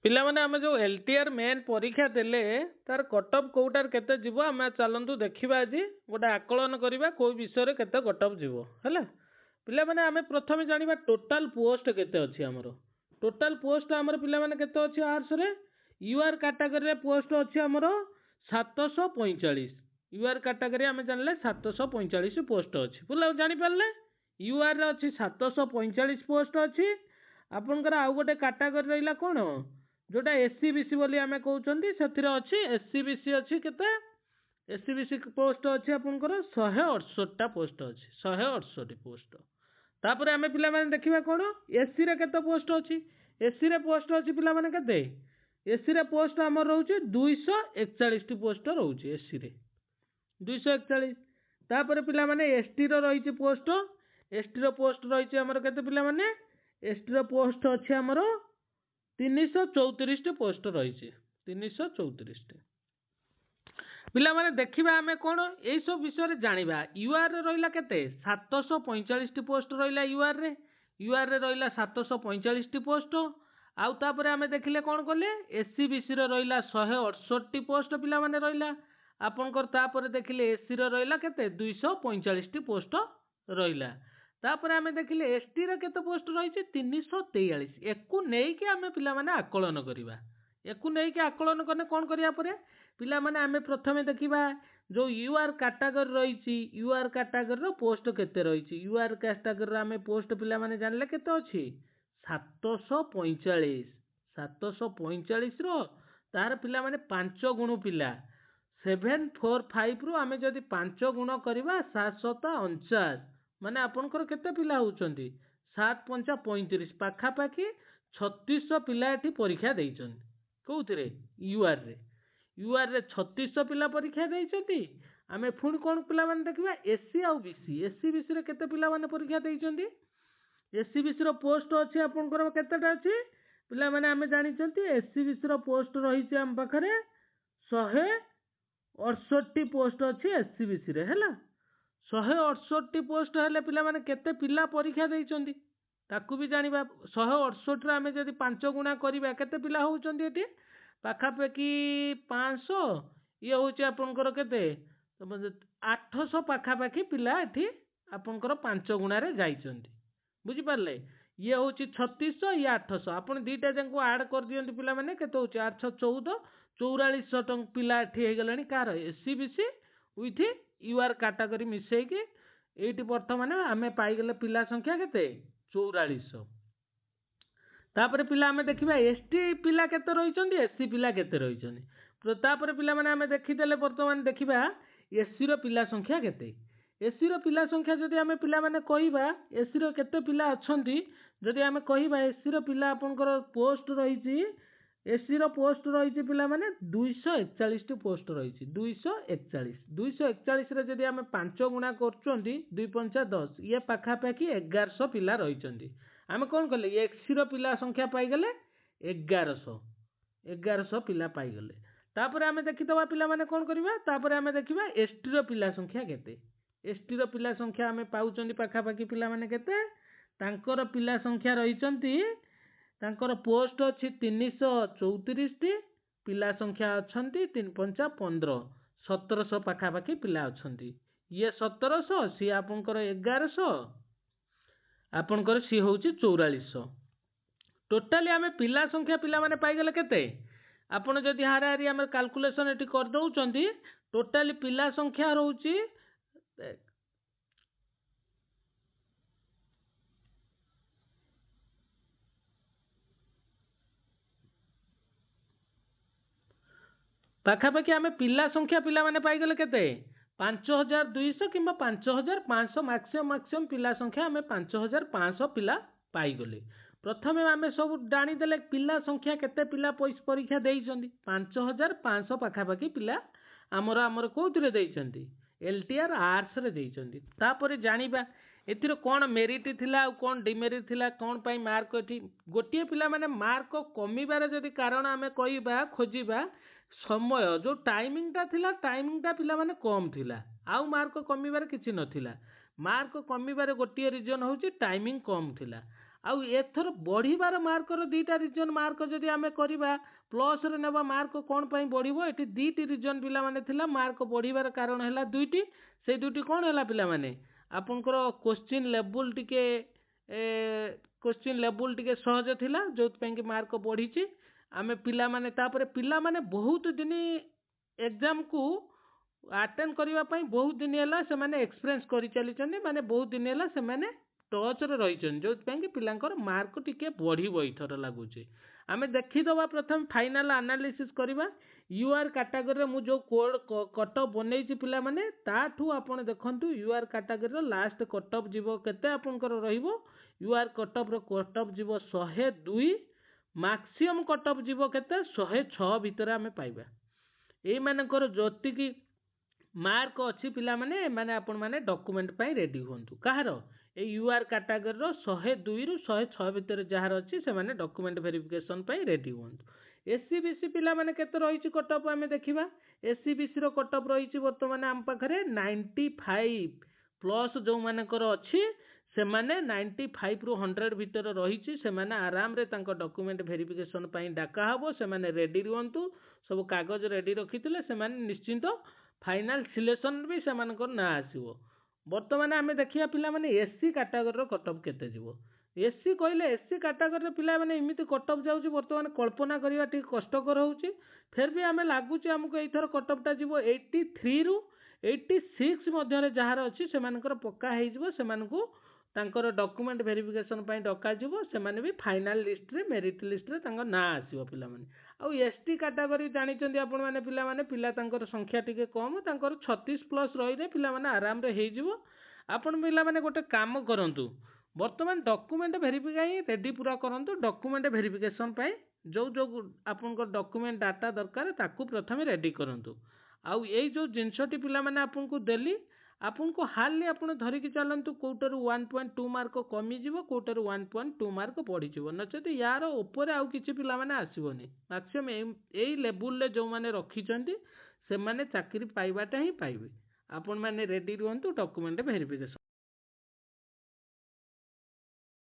ପିଲାମାନେ ଆମେ ଯେଉଁ LTR ମେନ୍ ପରୀକ୍ଷା ଦେଲେ ତାର କଟଅଫ୍ କେଉଁଟାରେ କେତେ ଯିବ ଆମେ ଚାଲନ୍ତୁ ଦେଖିବା ଆଜି ଗୋଟେ ଆକଳନ କରିବା କେଉଁ ବିଷୟରେ କେତେ କଟଅଫ୍ ଯିବ ହେଲା। ପିଲାମାନେ ଆମେ ପ୍ରଥମେ ଜାଣିବା ଟୋଟାଲ ପୋଷ୍ଟ କେତେ ଅଛି ଆମର। ଟୋଟାଲ ପୋଷ୍ଟ ଆମର ପିଲାମାନେ କେତେ ଅଛି ଆର୍ଟ୍ସରେ UR କାଟାଗୋରୀରେ ପୋଷ୍ଟ ଅଛି ଆମର 745। UR କାଟାଗୋରୀ ଆମେ ଜାଣିଲେ 745 ପୋଷ୍ଟ ଅଛି। ପିଲା ଜାଣିପାରିଲେ UR ରେ ଅଛି 745 ପୋଷ୍ଟ ଅଛି। ଆପଣଙ୍କର ଆଉ ଗୋଟେ କାଟାଗୋରୀ ରହିଲା କ'ଣ जोटा SCBC बोली आमे कहउचंदी सेथिरे अछि SCBC अछि केते SCBC पोस्ट अछि आपनकर 168 टा पोस्ट अछि 168 पोस्ट। तापर आमे पिला माने देखिबा कोन एससी रे केते पोस्ट अछि। एससी रे पोस्ट अछि पिला माने केते एससी रे पोस्ट हमर रहउची 241 टी पोस्ट रहउची एससी रे 241। तापर पिला माने एसटी रो रहिची पोस्ट एसटी रो पोस्ट रहिची हमर केते पिला माने एसटी रो पोस्ट अछि हमर 334 पोस्ट रही 334 पिला माने देखिबा आमे कोन एई सब विषय जानिबा। यूआर रे रहिला केते 745 पोस्ट रहिला यूआर रे रहिला 745 टी पोस्ट। आउ तापर आमे देखिले कोन कले एससीबीसी रे रहिला 168 पोस्ट पिला माने रहिला आपनकर। तापर देखिले एससी रे रहिला केते 245 टी पोस्ट रहिला। तापर आमे देखिले एसटी रे केते पोस्ट रही 343। एकु नेई के आमे पिला माने आकलन करिबा। एकु नेई के आकलन करने कोन करिया परे पिला माने आमे प्रथमे देखिबा जो यूआर कैटेगरी रही यूआर कैटेगरी रो पोस्ट केते रही। यूआर कैटेगरी रे आमे पोस्ट पिला माने जानले केते अछि 745। 745 रो तार पिला माने 5 गुण पिला 745 रो आमे जदी 5 गुण करिबा 7 7 49 माने आपनकर केते पिला होउचंदी 7 5 35 पाखा पाखी 3600 पिला एठी परीक्षा देइचन। कोउतरे यूआर रे 3600 पिला परीक्षा देइचंती। आमे फुण कोन पिला माने देखिबा एससी आ बीसी। एससी बीसी रे केते पिला माने परीक्षा देइचंती। एससी बीसी रो पोस्ट अछि आपनकर केतेटा अछि पिला माने आमे जानिचंती एससी बीसी रो पोस्ट रहिছে हम पाखरे 168 पोस्ट अछि एससी बीसी रे हैला। 168 पोस्ट हेले पिला माने केते पिला परीक्षा देइचंती ताकू भी जानिबा। 168 रे आमे जदी 5 गुणा करिबा केते पिला होउचंती एठी पाखा पाखी 500 ये होउची आपनकर केते 800 पाखा पाखी पिला एठी आपनकर 5 गुणा रे जाइचंती। बुझी पारले ये होउची 3600 ये 800 आपन दीटा जंको ऐड कर दियंती पिला माने केते होउची 814 4400 पिला एठी हे गलानी कार एससीबीसी विथ यूआर कैटेगरी मिसई के एठी वर्तमान आमे पाई गेले पिला संख्या केते 4400। तापर पिला आमे देखिबा एसटी पिला केते रहिचंदी एससी पिला केते रहिचंदी। तापर पिला माने आमे देखिदेले वर्तमान देखिबा एससी रो पिला संख्या केते। एससी रो पिला संख्या जदी आमे पिला माने कहिबा एससी रो केते पिला अछंती जदी आमे कहिबा एससी रो पिला आपनकर पोस्ट रहिची एससी रो पोस्ट रहिची पिला माने 241 टी पोस्ट रहिची 241 रे जदी आमे 5 गुणा करचंती 2 5 10 ये पाखा पाखी 1100 पिला रहिचंती। आमे कोन करले एससी रो पिला संख्या पाई गेले 1100 पिला पाई गेले। तापर आमे देखितबा पिला माने कोन करिबा तापर आमे देखिबा एसटी रो पिला संख्या केते। एसटी रो पिला संख्या आमे पाउचंती पाखा पाखी पिला माने केते तांकर पिला संख्या रहिचंती तांकर पोस्ट अछि 334 टी पिला संख्या अछंती 3 5 15 1700 पाखा पाखी पिला अछंती। ये 1700 सी आपनकर 1100 आपनकर सी होउची 4400। टोटली आमे पिला संख्या पिला माने पाई गेले केते आपण जदी हारा हारी आमे कैलकुलेशन एठी कर दउचंती टोटली पिला संख्या रहउची पाखा पाखी आमे पिला संख्या पिला माने पाई गेले केते 5200 किंबा 5500 मैक्सिमम पिला संख्या आमे 5500 पिला पाई गले। प्रथमे आमे सब जानी देले पिला संख्या केते पिला परीक्षा देइचंदी 5500 पाखा पाखी पिला हमर कोउतरे देइचंदी एलटीआर आर्ट्स रे देइचंदी। तापर जानिबा एथिरो कोन मेरिट थिला कोन डिमेरिट थिला कोन पई मार्क एठी गोटिए पिला माने मार्क कमीबार जदी कारण आमे कहिबा खोजिबा समय जो टाइमिंग ता थिला टाइमिंग ता पिला माने कम थिला आउ मार्क कमीबार किछि नथिला। मार्क कमीबार गोटिए रीजन होउची टाइमिंग कम थिला आउ एथर बढ़िबार मार्कर दुईटा रिजन मार्क जदि आमे करिबा प्लस रे नेबा मार्क कोन पई बढ़िबो एठी दुईटी रिजन पिला माने थिला मार्क बढ़िबार कारण हैला दुईटी से दुईटी कोन हैला पिला माने आपनकर क्वेश्चन लेवल टिके क्वेश्चन लेवल टिके सहज थिला जोत पई कि मार्क बढ़ीची आमे पिला माने तापरे पिला माने बहुत दिन एग्जाम को अटेंड करबा पई बहुत दिन हैला से माने एक्सपीरियंस करि चली चने माने बहुत दिन हैला से माने टच रे रही छन जो कि पिलांकर मार्क टिके बढ़िबो इथर लागुचे आमे देखि दबा प्रथम फाइनल एनालिसिस करबा यूआर कैटेगरी रे मु जो कोड कट ऑफ बनेइछि पिला माने ताठू आपण देखंतु यूआर कैटेगरी रो लास्ट कट ऑफ जीवो केते आपनकर रहिबो यूआर कट ऑफ जीवो 102 मैक्सिमम कट ऑफ जीवो केते 106 भीतर आमे पाइबा एई मानकर जोति की मार्क अच्छी पिला माने माने आपण माने डॉक्यूमेंट पई रेडी होंतु कहार ए यूआर कैटेगरी रो 102 रु 106 भीतर जहार अच्छी से माने डॉक्यूमेंट वेरिफिकेशन पई रेडी होंतु एससीबीसी पिला माने केते रहिछि कट ऑफ आमे देखिबा एससीबीसी रो कट ऑफ रहिछि वर्तमान आम पाखरे 95 प्लस जो मानकर अच्छी से माने 95 रु 100 भीतर रहिछि से माने आराम रे तांको डॉक्यूमेंट वेरिफिकेशन पई डाका हबो से माने रेडी रहंतु सब कागज रेडी रखिथिले से माने निश्चिंत फाइनल सिलेक्शन भी से मानकर ना आसीबो वर्तमान आमे देखिया पिला माने एससी कैटेगरी रो कट ऑफ केते जीवो एससी कहले एससी कैटेगरी रो पिला माने इमिति कट ऑफ जाउची वर्तमान कल्पना करिया ठीक कष्टकर होउची फिर भी आमे लागुची हमको एथर कट ऑफ ता जीवो 83 रु 86 मध्य रे जहार अछि से मानकर पक्का हे जीवो से मानको तांकर डॉक्यूमेंट वेरिफिकेशन पई डका जीवो से माने भी फाइनल लिस्ट रे मेरिट लिस्ट रे तांको ना आसीबो पिला माने आ एसटी कैटेगरी जानि चंदी आपण माने पिला तांकर संख्या टिके कम तांकर 36 प्लस रही रे पिला माने आराम रे हे जीवो आपण पिला माने गोटे काम करंतु वर्तमान डॉक्यूमेंट वेरिफिकेशन रेडी पूरा करंतु डॉक्यूमेंट वेरिफिकेशन पई जो जो आपनकर डॉक्यूमेंट डाटा दरकार ताकू प्रथम रेडी करंतु आउ एई जो जिंसटी पिला माने आपनको देली आपनको हाली आपण धरिकी चलंतु कोटर 1.2 मार्क कमी जीवो कोटर 1.2 मार्क बढ़ी जीवो नचेत यार ऊपर आउ किछि पिला माने आसीबोनी मैक्सिमम एई लेवल ले जो माने रखी चंदी से माने चाकरी पाइबाटा ही पाइबे आपण माने रेडी रहंतु डॉक्यूमेंट वेरिफिकेशन